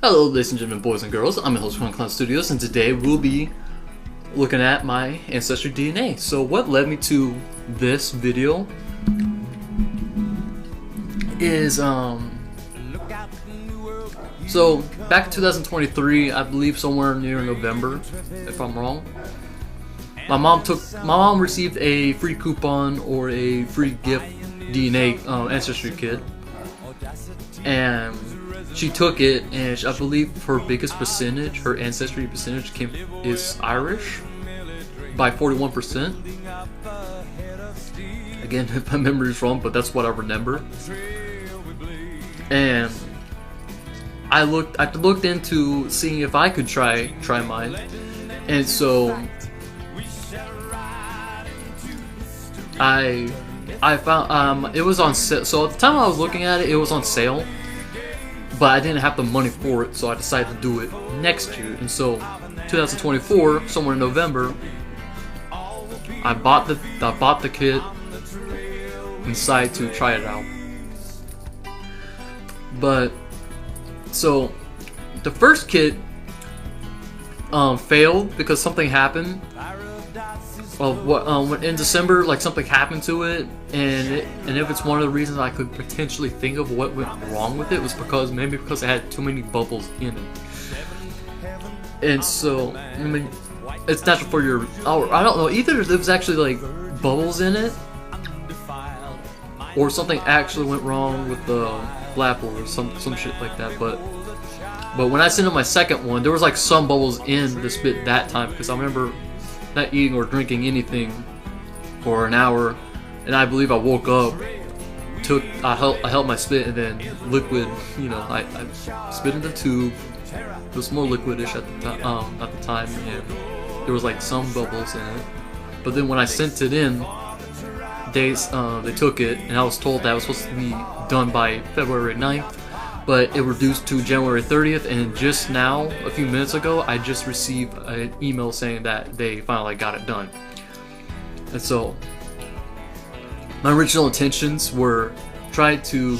Hello ladies and gentlemen, boys and girls, I'm your host ComedyClowns Studios, and today we'll be looking at my Ancestry DNA. So what led me to this video is, so back in 2023, I believe somewhere near November, if I'm wrong, my mom received a free coupon or a free gift DNA Ancestry kit, and she took it, and I believe her biggest percentage, her ancestry percentage, is Irish by 41%. Again, if my memory is wrong, but that's what I remember. And I looked into seeing if I could try mine, and so I found it was on sale. So at the time I was looking at it, it was on sale. But I didn't have the money for it, so I decided to do it next year. And so, 2024, somewhere in November, I bought the kit and decided to try it out. But so, the first kit failed because something happened. In December, like, something happened to it, and if it's one of the reasons I could potentially think of what went wrong with it was because it had too many bubbles in it. And so, I mean, it's natural for your, I don't know, either there was actually like bubbles in it, or something actually went wrong with the flap or some shit like that. But when I sent in my second one, there was like some bubbles in the spit that time, because I remember not eating or drinking anything for an hour, and I believe I woke up, I held my spit, and then liquid, I spit in the tube. It was more liquidish at the time, and there was like some bubbles in it. But then when I sent it in, they took it, and I was told that it was supposed to be done by February 9th. But it reduced to January 30th, and just now, a few minutes ago, I just received an email saying that they finally got it done. And so, my original intentions were try to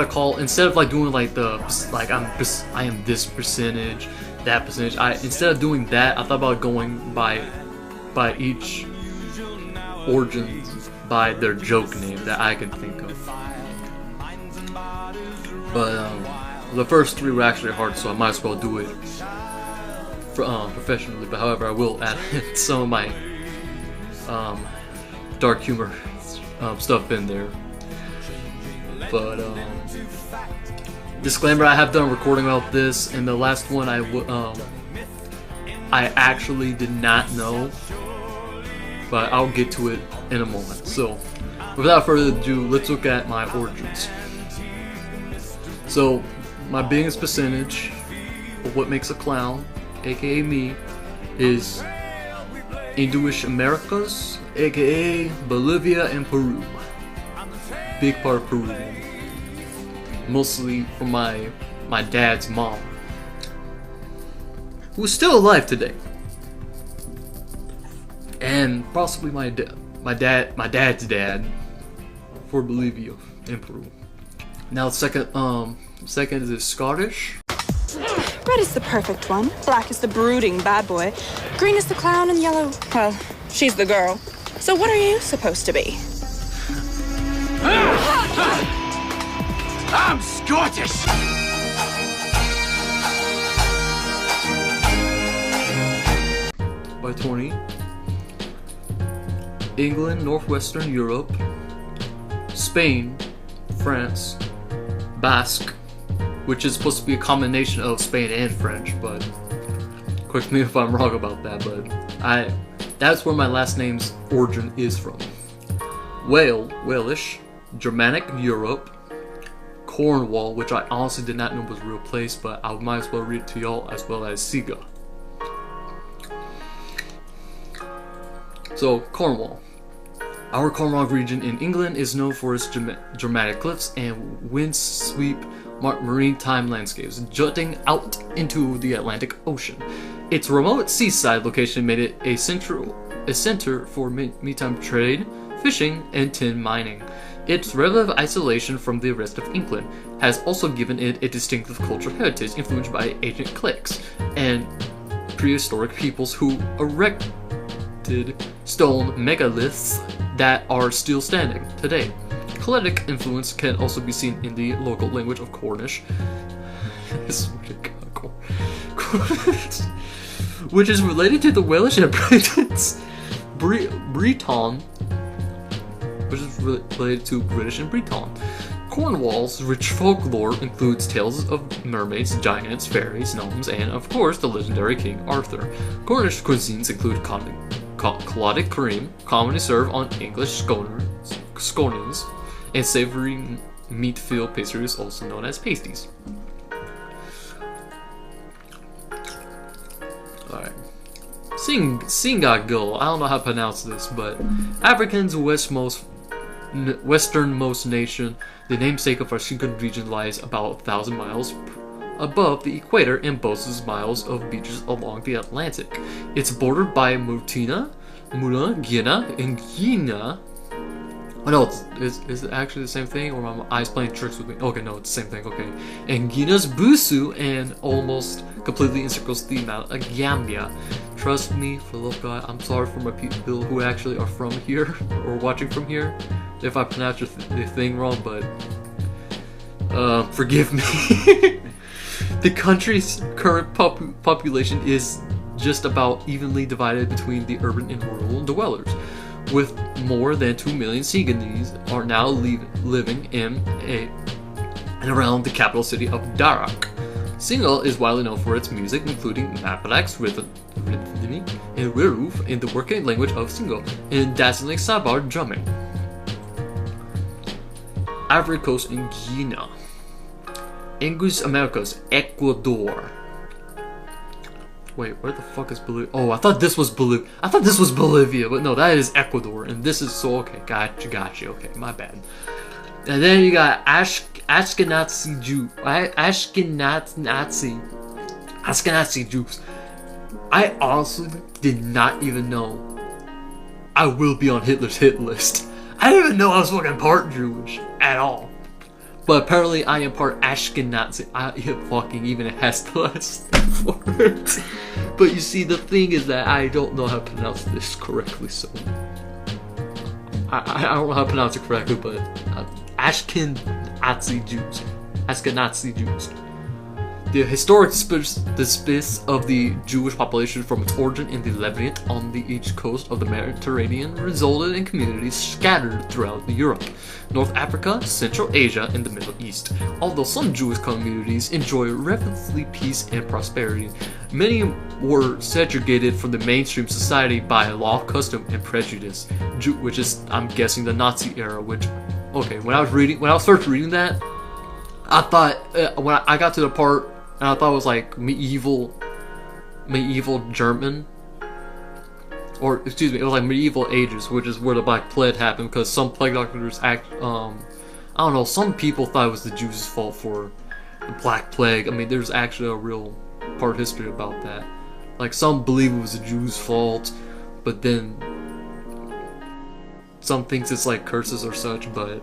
call, instead of like doing like I am this percentage, that percentage. Instead of doing that, I thought about going by each origin by their joke name that I could think of. But the first three were actually hard, so I might as well do it professionally. But however, I will add some of my dark humor stuff in there. But disclaimer: I have done recording about this, and the last one I actually did not know, but I'll get to it in a moment. So, without further ado, let's look at my origins. So, my biggest percentage of what makes a clown, aka me, is Indo-ish Americas, aka Bolivia and Peru. Big part of Peru. Mostly from my dad's mom, who's still alive today. And possibly my dad's dad for Bolivia and Peru. Now second is Scottish. Red is the perfect one. Black is the brooding bad boy. Green is the clown, and yellow, well, she's the girl. So what are you supposed to be? I'm Scottish! By 20. England, Northwestern Europe, Spain, France, Basque, which is supposed to be a combination of Spain and French, but correct me if I'm wrong about that, but that's where my last name's origin is from. Walish, Germanic Europe, Cornwall, which I honestly did not know was a real place, but I might as well read it to y'all, as well as Siga. So, Cornwall. Our Cornwall region in England is known for its dramatic cliffs and windsweep maritime landscapes jutting out into the Atlantic Ocean. Its remote seaside location made it a center for maritime trade, fishing, and tin mining. Its relative isolation from the rest of England has also given it a distinctive cultural heritage influenced by ancient cliques and prehistoric peoples who erected stone megaliths that are still standing today. Celtic influence can also be seen in the local language of Cornish, which is related to the Welsh and Breton, which is related to British and Breton. Cornwall's rich folklore includes tales of mermaids, giants, fairies, gnomes, and, of course, the legendary King Arthur. Cornish cuisines include clotted cream, commonly served on English scones, and savory meat-filled pastries, also known as pasties. Alright. Singago, I don't know how to pronounce this, but Africa's westernmost nation, the namesake of our Shinkan region, lies about 1,000 miles above the equator and boasts miles of beaches along the Atlantic. It's bordered by Mauritania, Guinea, and Guinea. Oh no, is it actually the same thing, or are my eyes playing tricks with me? Okay, no, it's the same thing, okay. And Guinea's Busu, and almost completely encircles the amount of Gambia. Trust me, for the love of God, I'm sorry for my people who actually are from here, or watching from here, if I pronounce the thing wrong, but forgive me. The country's current population is just about evenly divided between the urban and rural dwellers, with more than 2 million Senegalese are now living in and around the capital city of Darak. Senegal is widely known for its music, including Mapalax, rhythm, and Weroof in the working language of Senegal, and dazzling Sabar drumming. Ivory Coast and Guinea. Angus Americas, Ecuador. Wait, where the fuck is Bolivia? Oh, I thought this was Bolivia, but no, that is Ecuador, and this is so okay. Gotcha. Okay, my bad. And then you got Ashkenazi Jews. I honestly did not even know I will be on Hitler's hit list. I didn't even know I was fucking part Jewish at all. But apparently I am part Ashkenazi. It fucking even has the last for it. But you see, the thing is that I don't know how to pronounce this correctly, so I don't know how to pronounce it correctly, but Ashkenazi Jews. The historic space of the Jewish population from its origin in the Levant on the east coast of the Mediterranean resulted in communities scattered throughout Europe, North Africa, Central Asia, and the Middle East. Although some Jewish communities enjoy relatively peace and prosperity, many were segregated from the mainstream society by law, custom, and prejudice, which is, I'm guessing, the Nazi era. Which, okay, when I was first reading that, I thought when I got to the part, and I thought it was like medieval German, or excuse me, it was like medieval ages, which is where the Black Plague happened, because some plague doctors I don't know, some people thought it was the Jews' fault for the Black Plague. I mean, there's actually a real part history about that. Like, some believe it was the Jews' fault, but then some thinks it's like curses or such, but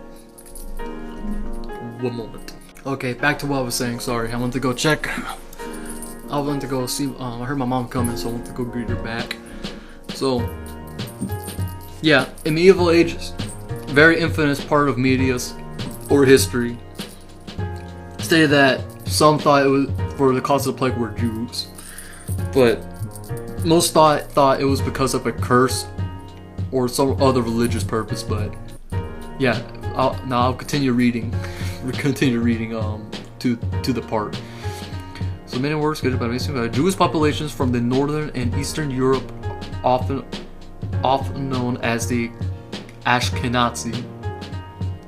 one moment. Okay, back to what I was saying. Sorry, I went to go check. I went to go see. I heard my mom coming, so I went to go greet her back. So, yeah, in medieval ages, very infamous part of media's or history, stated that some thought it was for the cause of the plague were Jews, but most thought it was because of a curse or some other religious purpose. But yeah, I'll continue reading. To the part. So many works created by Jewish populations from the northern and eastern Europe, often known as the Ashkenazi.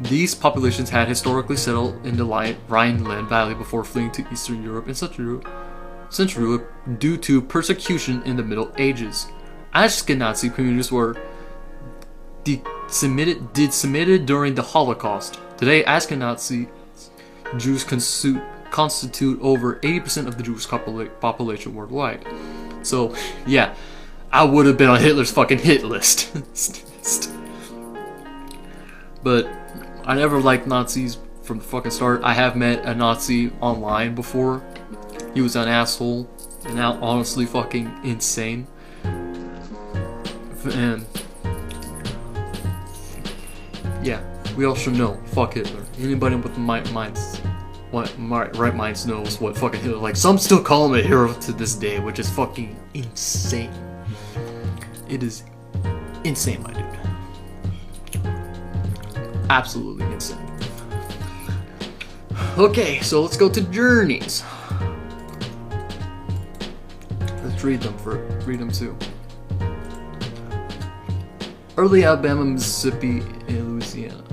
These populations had historically settled in the Rhineland Valley before fleeing to Eastern Europe and Central Europe due to persecution in the Middle Ages. Ashkenazi communities were decimated during the Holocaust. Today, Ashkenazi Jews constitute over 80% of the Jewish population worldwide. So, yeah, I would have been on Hitler's fucking hit list. But I never liked Nazis from the fucking start. I have met a Nazi online before. He was an asshole and now honestly fucking insane. And yeah, we all should know. Fuck Hitler. Anybody with the right minds knows what fucking Hitler. Like, some still call him a hero to this day, which is fucking insane. It is insane, my dude. Absolutely insane. Okay, so let's go to journeys. Let's read them too. Early Alabama, Mississippi, and Louisiana.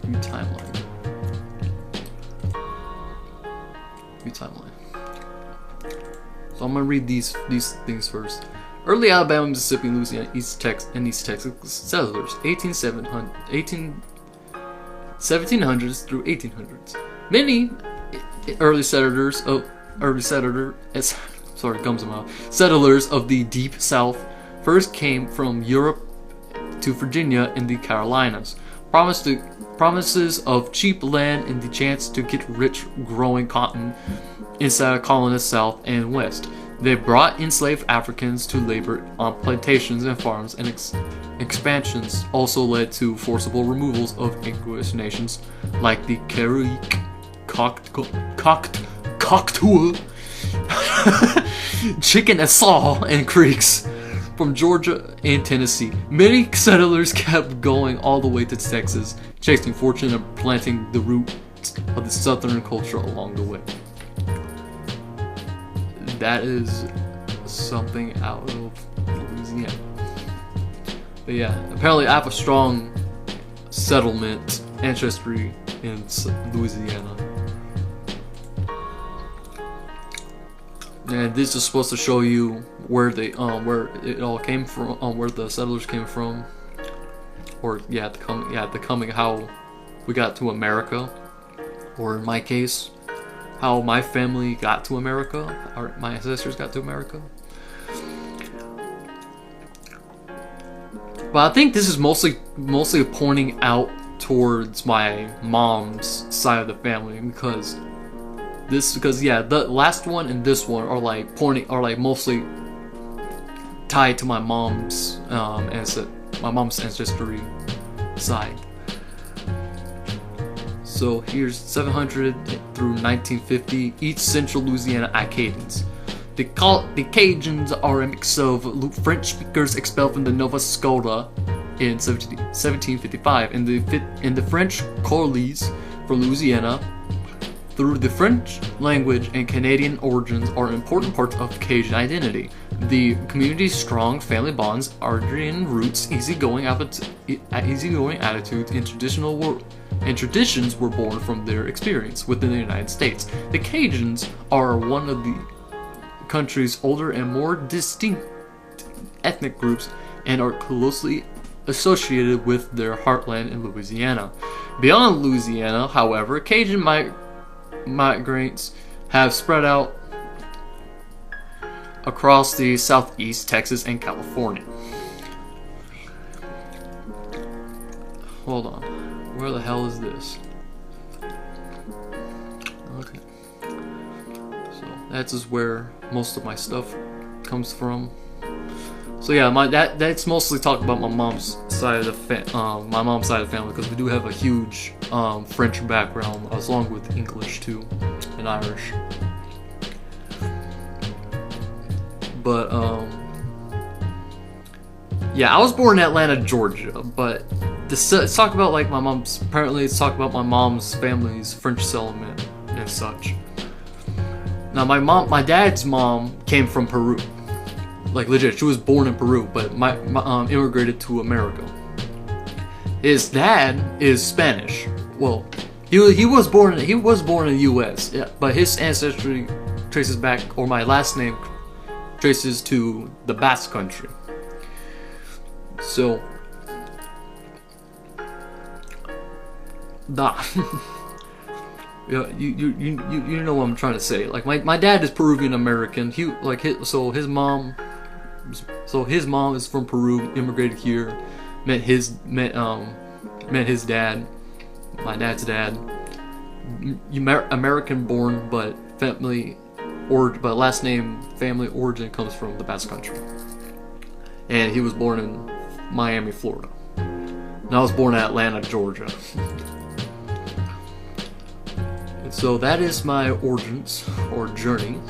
New timeline. So I'm gonna read these things first. Early Alabama, Mississippi, and Louisiana, East Texas settlers, 1700s through 1800s. Many early settlers of the Deep South first came from Europe to Virginia and the Carolinas. Promises of cheap land and the chance to get rich growing cotton inside a colonist South and West. They brought enslaved Africans to labor on plantations and farms, and expansions also led to forcible removals of English nations like the Carrick, Coctua, Chickasaw, and Creeks from Georgia and Tennessee. Many settlers kept going all the way to Texas, chasing fortune and planting the roots of the Southern culture along the way. That is something out of Louisiana. But yeah, apparently I have a strong settlement ancestry in Louisiana. And this is supposed to show you where it all came from, where the settlers came from, or how we got to America, or in my case, how my family got to America, or my ancestors got to America. But I think this is mostly pointing out towards my mom's side of the family, because the last one and this one are mostly tied to my mom's ancestry side. So here's 700 through 1950, East Central Louisiana Acadians. The Cajuns are a mix of French speakers expelled from the Nova Scotia in 1755, and the French Corliss from Louisiana. Through the French language and Canadian origins are important parts of Cajun identity. The community's strong family bonds, Aryan roots, easygoing attitudes, and traditions were born from their experience within the United States. The Cajuns are one of the country's older and more distinct ethnic groups and are closely associated with their heartland in Louisiana. Beyond Louisiana, however, Cajun migrants have spread out across the southeast, Texas, and California. Hold on. Where the hell is this? Okay. So that's just where most of my stuff comes from. So yeah, that's mostly talking about my mom's side of the family, because we do have a huge French background, along with English too, and Irish. But yeah, I was born in Atlanta, Georgia, but it's talk about like my mom's. Apparently, it's talk about my mom's family's French settlement and such. Now, my dad's mom came from Peru. Like legit, she was born in Peru, but my immigrated to America. His dad is Spanish. Well, he was born in the U.S. Yeah, but his ancestry traces back, or my last name traces to the Basque Country. So, yeah, you know what I'm trying to say. Like my dad is Peruvian American. His mom is from Peru, immigrated here, met met his dad, my dad's dad. American born, but last name family origin comes from the Basque Country. And he was born in Miami, Florida. And I was born in Atlanta, Georgia. And so that is my origins or journeys.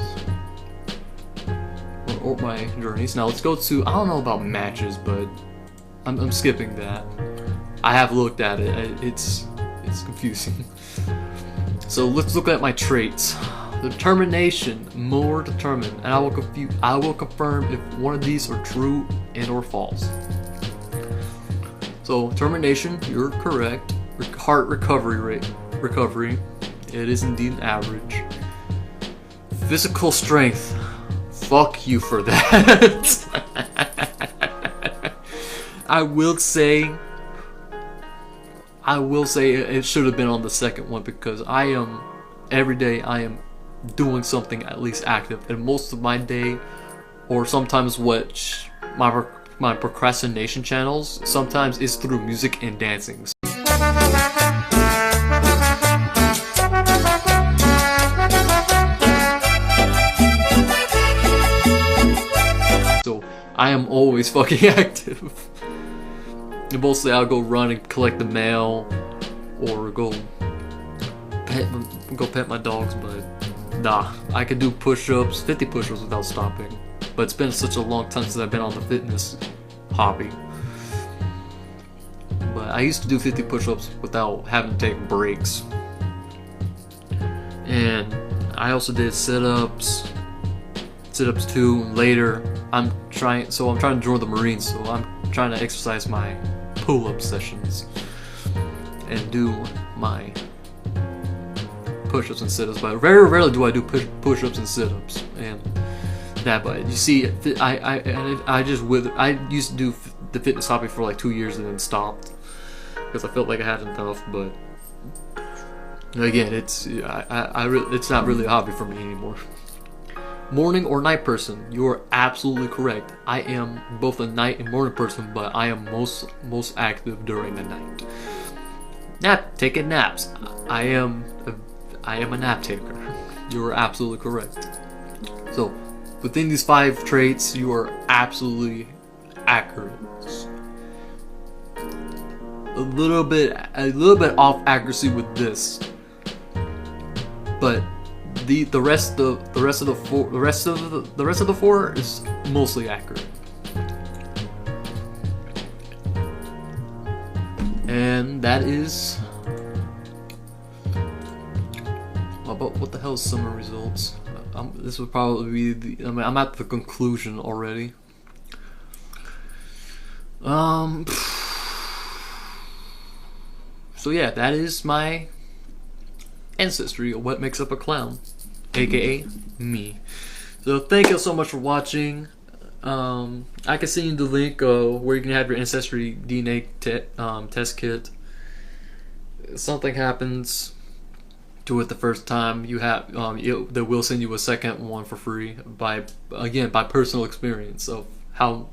Or my journeys. Now let's go to, I don't know about matches, but I'm skipping that. I have looked at it. It's confusing. So let's look at my traits. Determination, more determined, and I will confirm if one of these are true and or false. So determination, you're correct. Heart recovery, it is indeed an average. Physical strength, fuck you for that. I will say it should have been on the second one because every day I am doing something at least active, and most of my day, or sometimes what my procrastination channels sometimes is through music and dancing. So I am always fucking active. And mostly I'll go run and collect the mail, or go pet my dogs, but nah, I can do push-ups, 50 push-ups without stopping. But it's been such a long time since I've been on the fitness hobby. But I used to do 50 push-ups without having to take breaks. And I also did sit-ups too. Later, I'm trying to join the Marines, so I'm trying to exercise my pull-up sessions and do my push-ups and sit-ups, but very rarely do I do push-ups and sit-ups and that. But you see, I used to do the fitness hobby for like 2 years and then stopped because I felt like I had enough. But again, it's not really a hobby for me anymore. Morning or night person? You are absolutely correct. I am both a night and morning person, but I am most active during the night. Taking naps. I am a nap taker. You are absolutely correct. So, within these 5 traits, you are absolutely accurate. A little bit off accuracy with this, but the rest of the 4 is mostly accurate. And that is. But what the hell is summer results? This would probably be I'm at the conclusion already. So yeah, that is my ancestry of what makes up a clown, aka me. So thank you so much for watching. I can send you the link where you can have your ancestry DNA test kit. If something happens to it the first time, they will send you a second one for free by personal experience of how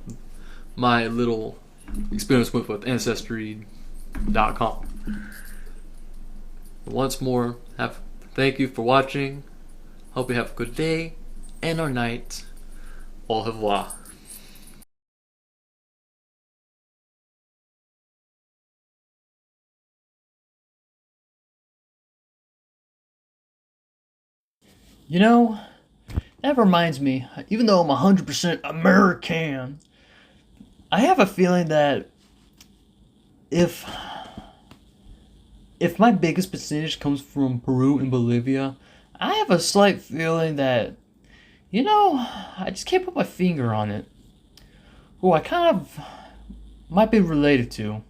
my little experience went with Ancestry.com. Once more, thank you for watching. Hope you have a good day and or night. Au revoir. You know, that reminds me, even though I'm 100% American, I have a feeling that if my biggest percentage comes from Peru and Bolivia, I have a slight feeling that, I just can't put my finger on it, who I kind of might be related to.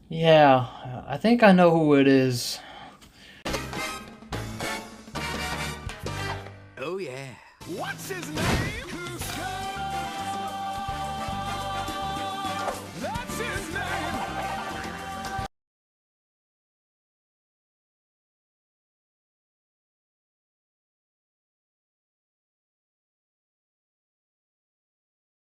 Yeah, I think I know who it is. Oh yeah. What's his name?